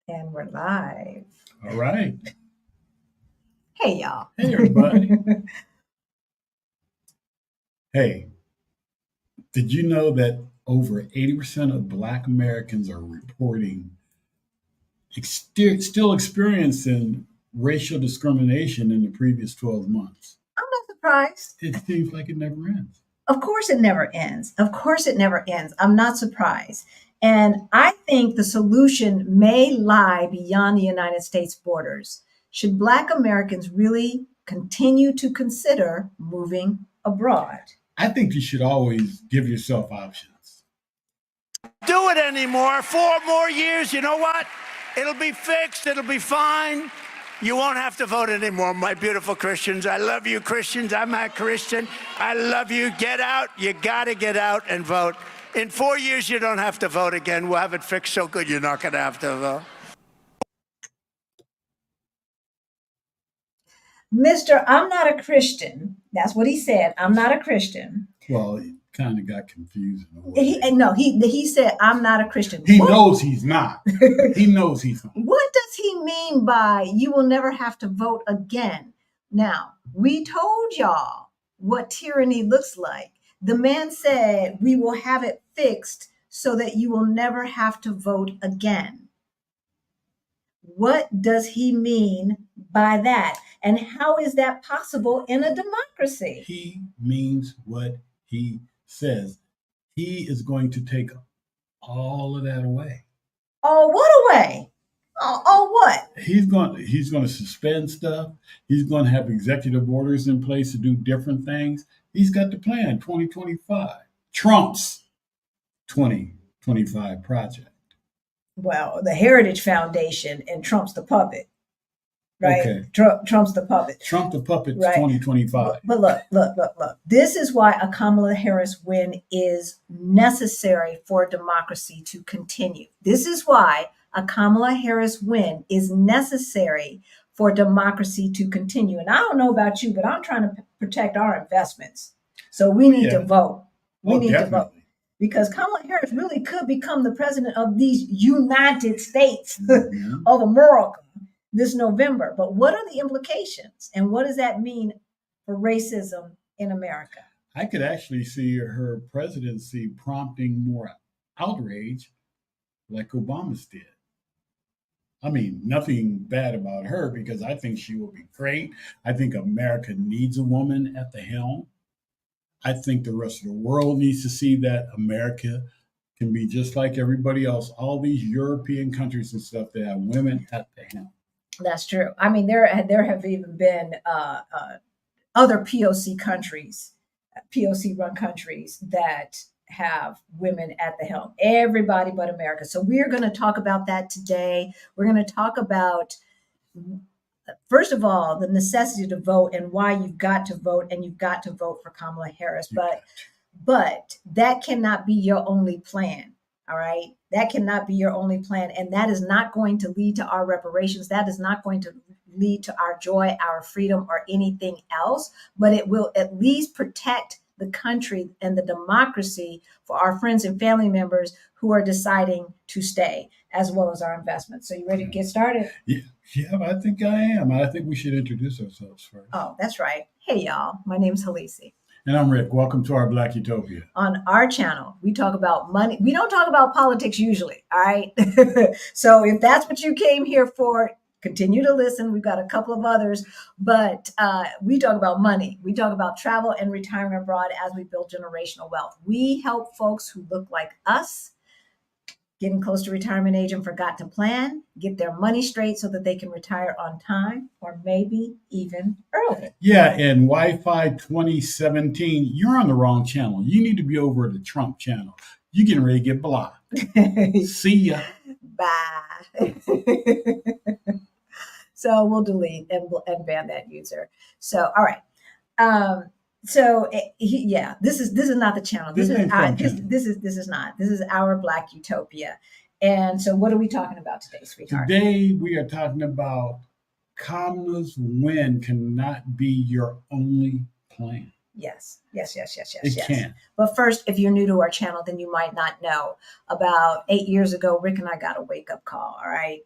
And we're live. All right. Hey, y'all. Hey, everybody. Hey, did you know that over 80% of Black Americans are reporting still experiencing racial discrimination in the previous 12 months? I'm not surprised. It seems like it never ends. Of course, it never ends. Of course, it never ends. I'm not surprised. And I think the solution may lie beyond the United States borders. Should Black Americans really continue to consider moving abroad? I think you should always give yourself options. Do it anymore. 4 more years. You know what? It'll be fixed. It'll be fine. You won't have to vote anymore, my beautiful Christians. I love you, Christians. I'm a Christian. I love you. Get out. You got to get out and vote. In 4 years, you don't have to vote again. We'll have it fixed so good you're not going to have to vote. Mr. I'm not a Christian. That's what he said. I'm not a Christian. Well, it kind of got confusing. He said, I'm not a Christian. He knows he's not. He knows he's not. What does he mean by you will never have to vote again? Now, we told y'all what tyranny looks like. The man said we will have it fixed so that you will never have to vote again. What does he mean by that? And how is that possible in a democracy? He means what he says. He is going to take all of that away. Oh, what away? Oh, what? He's going to suspend stuff. He's going to have executive orders in place to do different things. He's got the plan 2025. Trump's 2025 project. Well, the Heritage Foundation and Trump's the puppet. Right? Okay. Trump's the puppet. Trump the puppet, right. 2025. But look. This is why a Kamala Harris win is necessary for democracy to continue. This is why a Kamala Harris win is necessary for democracy to continue. And I don't know about you, but I'm trying to protect our investments. So we need to vote. We need to vote. Because Kamala Harris really could become the president of these United States of America this November. But what are the implications? And what does that mean for racism in America? I could actually see her presidency prompting more outrage like Obama's did. I mean, nothing bad about her because I think she will be great. I think America needs a woman at the helm. I think the rest of the world needs to see that America can be just like everybody else. All these European countries and stuff that have women at the helm. That's true. I mean, there have even been other POC countries, POC-run countries that have women at the helm. Everybody but America. So we're going to talk about that today. We're going to talk about, first of all, the necessity to vote and why you've got to vote, and you've got to vote for Kamala Harris. But that cannot be your only plan. All right. That cannot be your only plan. And that is not going to lead to our reparations. That is not going to lead to our joy, our freedom, or anything else. But it will at least protect the country and the democracy for our friends and family members who are deciding to stay, as well as our investments. So you ready to get started? Yeah, I think I am. I think we should introduce ourselves first. Oh, that's right. Hey, y'all. My name's Halisi. And I'm Rick. Welcome to our Black Utopia. On our channel, we talk about money. We don't talk about politics usually, all right? So if that's what you came here for, continue to listen. We've got a couple of others, but we talk about money. We talk about travel and retiring abroad as we build generational wealth. We help folks who look like us, getting close to retirement age and forgot to plan, get their money straight so that they can retire on time or maybe even early. Yeah, and Wi-Fi 2017, you're on the wrong channel. You need to be over at the Trump channel. You're getting ready to get blocked. See ya. Bye. So we'll delete and ban that user. So, all right. This is not the channel. This is not. This is our Black Utopia. And so what are we talking about today, sweetheart? Today we are talking about Kamala's win cannot be your only plan. Yes. It can. But first, if you're new to our channel, then you might not know. About 8 years ago, Rick and I got a wake-up call, all right?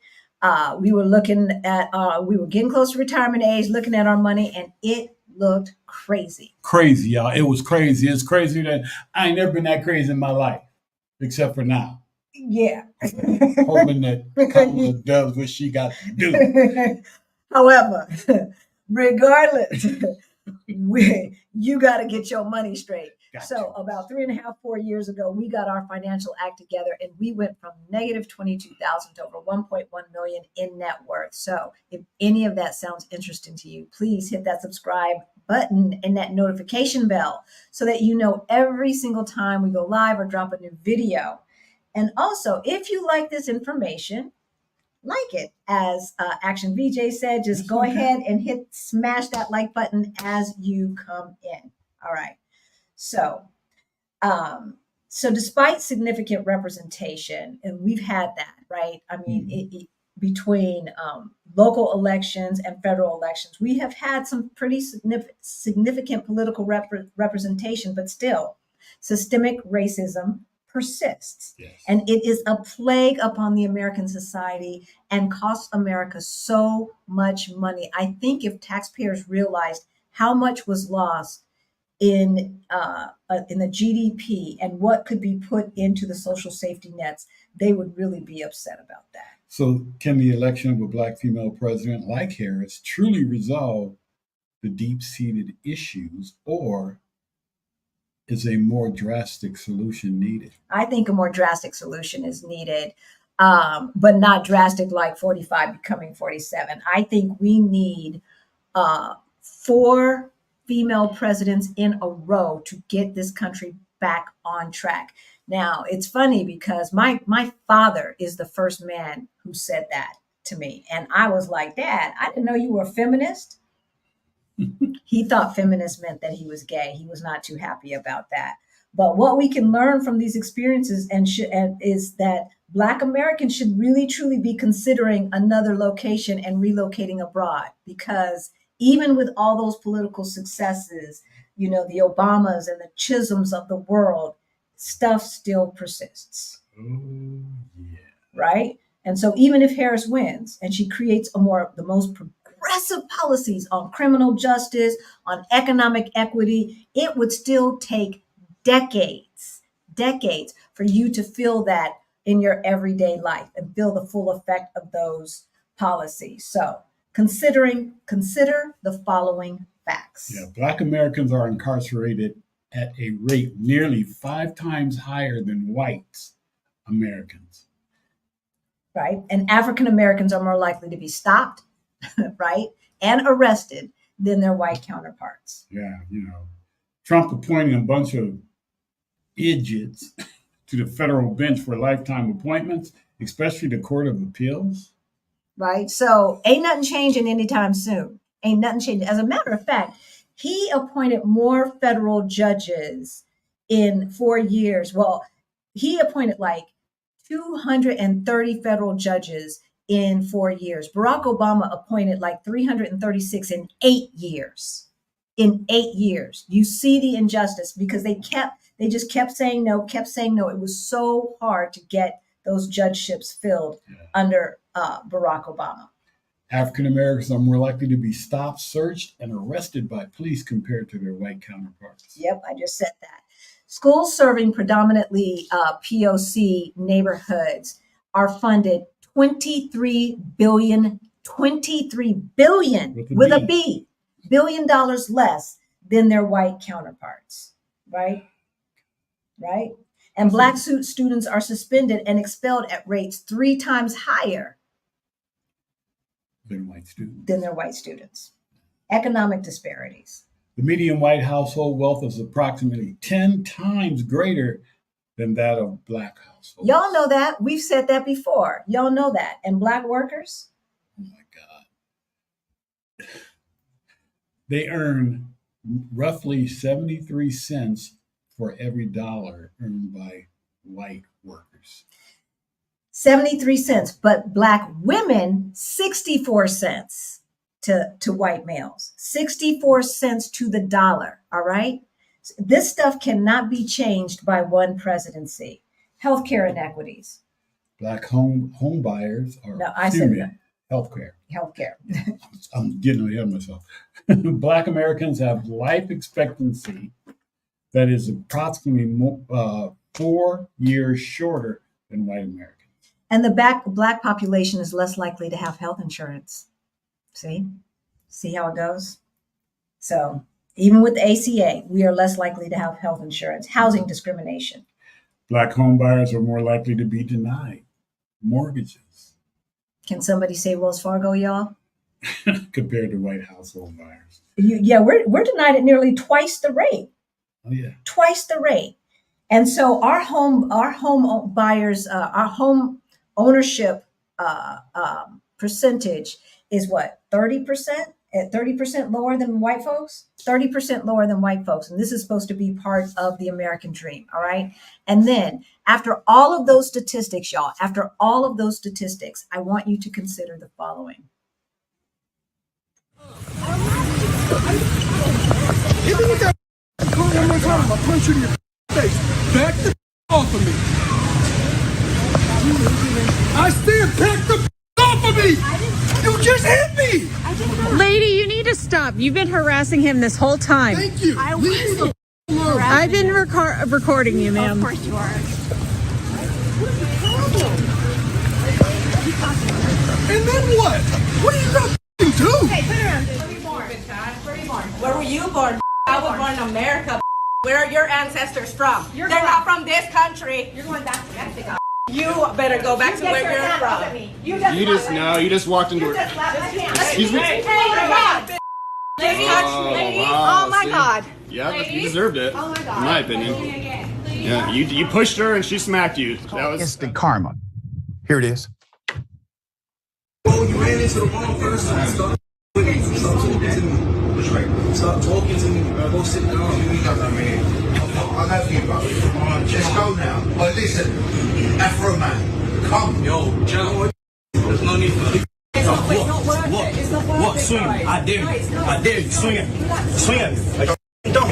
We were looking at, we were getting close to retirement age, looking at our money, and it looked crazy. Crazy, y'all. It was crazy. It's crazy that I ain't never been that crazy in my life, except for now. Yeah. Hoping that Kamala does what she got to do. However, regardless, you got to get your money straight. Got So to. about 3.5, 4 years ago, we got our financial act together, and we went from negative 22,000 to over 1.1 million in net worth. So if any of that sounds interesting to you, please hit that subscribe button and that notification bell so that you know every single time we go live or drop a new video. And also, if you like this information, like it, as Action VJ said, just go ahead and smash that like button as you come in. All right. So, despite significant representation, and we've had that, right? I mean, between local elections and federal elections, we have had some pretty significant political representation, but still, systemic racism persists. Yes. And it is a plague upon the American society and costs America so much money. I think if taxpayers realized how much was lost in the GDP and what could be put into the social safety nets, they would really be upset about that. So can the election of a Black female president like Harris truly resolve the deep-seated issues, or is a more drastic solution needed? I think a more drastic solution is needed, but not drastic like 45 becoming 47. I think we need 4 female presidents in a row to get this country back on track. Now, it's funny because my father is the first man who said that to me. And I was like, Dad, I didn't know you were a feminist. He thought feminist meant that he was gay. He was not too happy about that. But what we can learn from these experiences is that Black Americans should really, truly be considering another location and relocating abroad, because even with all those political successes, the Obamas and the Chisholms of the world, stuff still persists. Oh, yeah. Right? And so even if Harris wins and she creates the most progressive policies on criminal justice, on economic equity, it would still take decades for you to feel that in your everyday life and feel the full effect of those policies. So consider the following facts. Yeah, Black Americans are incarcerated at a rate nearly 5 times higher than white Americans. Right? And African Americans are more likely to be stopped, right, and arrested than their white counterparts. Yeah, Trump appointing a bunch of idiots to the federal bench for lifetime appointments, especially the Court of Appeals. Right? So ain't nothing changing anytime soon. Ain't nothing changing. As a matter of fact, he appointed more federal judges in 4 years. Well, he appointed like 230 federal judges in 4 years. Barack Obama appointed like 336 in 8 years. In 8 years. You see the injustice because they just kept saying no. It was so hard to get those judgeships filled under Barack Obama. African Americans are more likely to be stopped, searched, and arrested by police compared to their white counterparts. Yep, I just said that. Schools serving predominantly POC neighborhoods are funded $23 billion with a B, $billion less than their white counterparts, right? Right? And Black students are suspended and expelled at rates 3 times higher than white students. Than their white students. Economic disparities. The median white household wealth is approximately 10 times greater than that of Black households. Y'all know that. We've said that before. Y'all know that. And Black workers? Oh my God. They earn roughly 73 cents for every dollar earned by white workers. 73 cents, but Black women, 64 cents to white males, 64 cents to the dollar. All right. This stuff cannot be changed by one presidency. Healthcare inequities. Black home buyers are, No, I said healthcare. healthcare. I'm getting ahead of myself. Black Americans have life expectancy that is approximately 4 years shorter than white Americans. And the black population is less likely to have health insurance. See how it goes? So even with the ACA, we are less likely to have health insurance. Housing discrimination. Black home buyers are more likely to be denied mortgages Can somebody say Wells Fargo, y'all? compared to white household buyers. Yeah, we're denied at nearly twice the rate. Oh yeah. Twice the rate. And so our home buyers, our home ownership percentage is what, 30%? At 30% lower than white folks? 30% lower than white folks. And this is supposed to be part of the American dream, all right? And then after all of those statistics, y'all, after all of those statistics, I want you to consider the following. Hit me with that car one more time. I'll punch you in your face. Back the off of me. I said back the off of me. You just hit me. Lady, you need to stop. You've been harassing him this whole time. Thank you. Leave me the alone. I've been recording you, ma'am. Of course you are. And then what? What are you gonna do? Hey, turn around. Where were you born? Where were you born? Where were you born? I was born in America. Where are your ancestors from? They're not from this country. You're going back to Mexico. You better go back to where you're from. You just walked into her. Excuse me? Hey, God. Lady, wow, oh my see? God. Yeah, you deserved it. Oh my God. In my opinion. Yeah, you pushed her and she smacked you. That was Instant karma. Here it is. Oh, you ran into the wrong person. Stop talking to me. Stop talking to me. Go sit down. I love you, bro. Just go now. But listen, Afro man, come. Yo, John, there's no need for What? Swing it. I dare you. I dare you. Swing it. Swing it. Don't.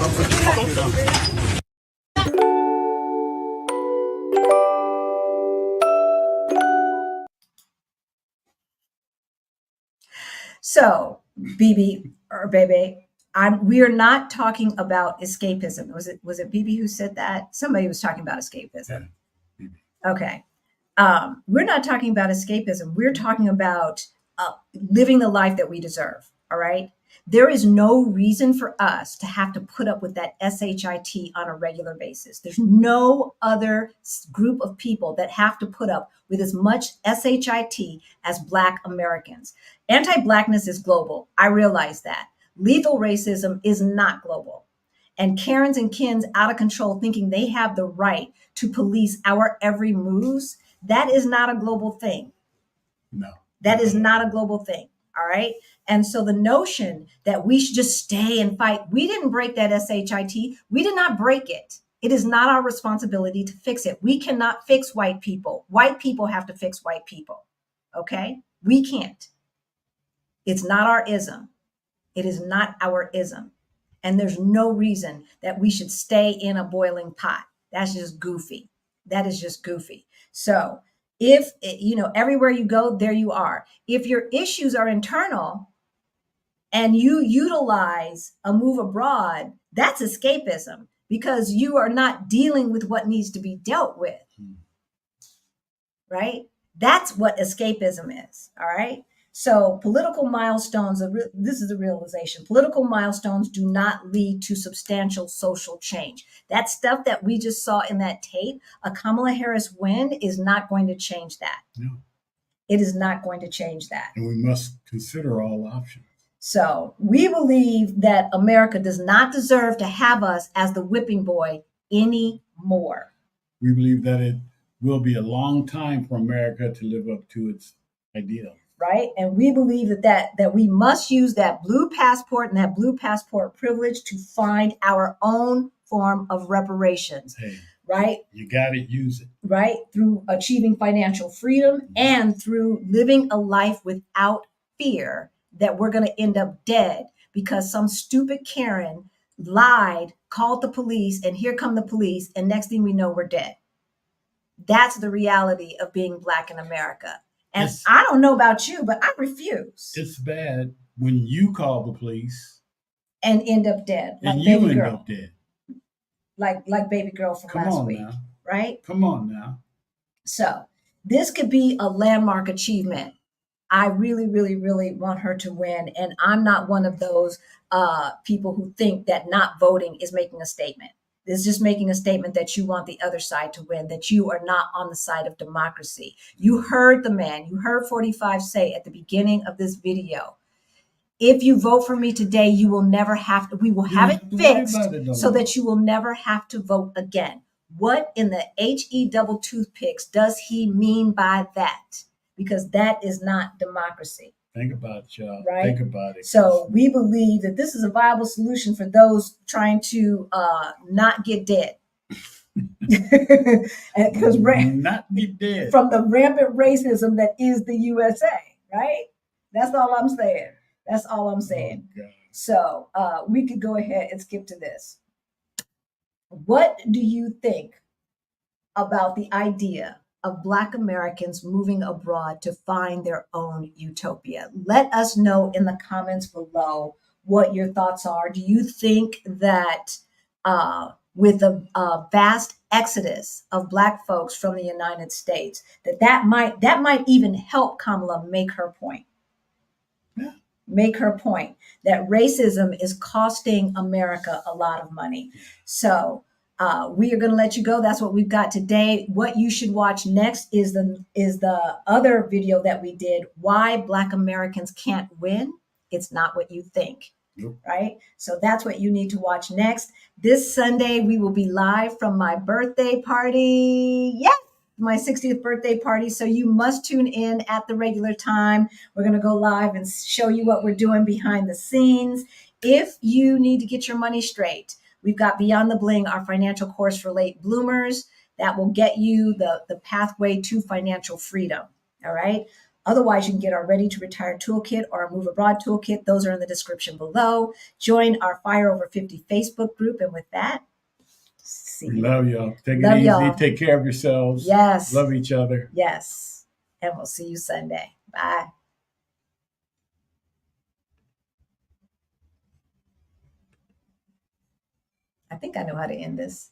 So, BB or Bebe, we are not talking about escapism. Was it BB who said that? Somebody was talking about escapism. Yeah, Okay. We're not talking about escapism. We're talking about living the life that we deserve. All right. There is no reason for us to have to put up with that SHIT on a regular basis. There's no other group of people that have to put up with as much SHIT as Black Americans. Anti-Blackness is global. I realize that. Lethal racism is not global. And Karens and Kens out of control thinking they have the right to police our every moves, that is not a global thing. No. That is not a global thing. All right. And so the notion that we should just stay and fight, we didn't break that SHIT. We did not break it. It is not our responsibility to fix it. We cannot fix white people. White people have to fix white people. Okay. We can't. It's not our ism. It is not our ism. And there's no reason that we should stay in a boiling pot. That's just goofy. That is just goofy. So if, everywhere you go, there you are. If your issues are internal and you utilize a move abroad, that's escapism because you are not dealing with what needs to be dealt with. Right? That's what escapism is. All right. So political milestones, this is the realization. Political milestones do not lead to substantial social change. That stuff that we just saw in that tape, a Kamala Harris win is not going to change that. No. It is not going to change that. And we must consider all options. So we believe that America does not deserve to have us as the whipping boy anymore. We believe that it will be a long time for America to live up to its ideals. Right. And we believe that we must use that blue passport and that blue passport privilege to find our own form of reparations. Hey, right. You got to use it. Right. Through achieving financial freedom and through living a life without fear that we're going to end up dead because some stupid Karen lied, called the police, and here come the police. And next thing we know, we're dead. That's the reality of being Black in America. And It's- I don't know about you, but I refuse It's bad when you call the police and end up dead, like and you baby end girl, up dead. like baby girl from Come last on week, now. right? Come on now. So this could be a landmark achievement. I really, really, really want her to win. And I'm not one of those people who think that not voting is making a statement. It's just making a statement that you want the other side to win, that you are not on the side of democracy. You heard the man, you heard 45 say at the beginning of this video, if you vote for me today, you will never have to, we will have it fixed so that you will never have to vote again. What in the HE double toothpicks does he mean by that? Because that is not democracy. Think about it, y'all. Right? Think about it. So we believe that this is a viable solution for those trying to not get dead. Because not be dead. from the rampant racism that is the USA, right? That's all I'm saying. That's all I'm saying. Oh, God. So we could go ahead and skip to this. What do you think about the idea of Black Americans moving abroad to find their own utopia? Let us know in the comments below what your thoughts are. Do you think that with a vast exodus of Black folks from the United States, that might even help Kamala make her point? Yeah. Make her point that racism is costing America a lot of money. So we are going to let you go. That's what we've got today. What you should watch next is the other video that we did, why Black Americans can't win. It's not what you think. Nope. Right? So that's what you need to watch next. This Sunday, we will be live from my birthday party. Yes, my 60th birthday party. So you must tune in at the regular time. We're going to go live and show you what we're doing behind the scenes. If you need to get your money straight, we've got Beyond the Bling, our financial course for late bloomers that will get you the pathway to financial freedom. All right. Otherwise, you can get our Ready to Retire Toolkit or our Move Abroad Toolkit. Those are in the description below. Join our Fire Over 50 Facebook group. And with that, see We you. love y'all. Take Love it easy. y'all. Take care of yourselves. Yes. Love each other. Yes. And we'll see you Sunday. Bye. I think I know how to end this.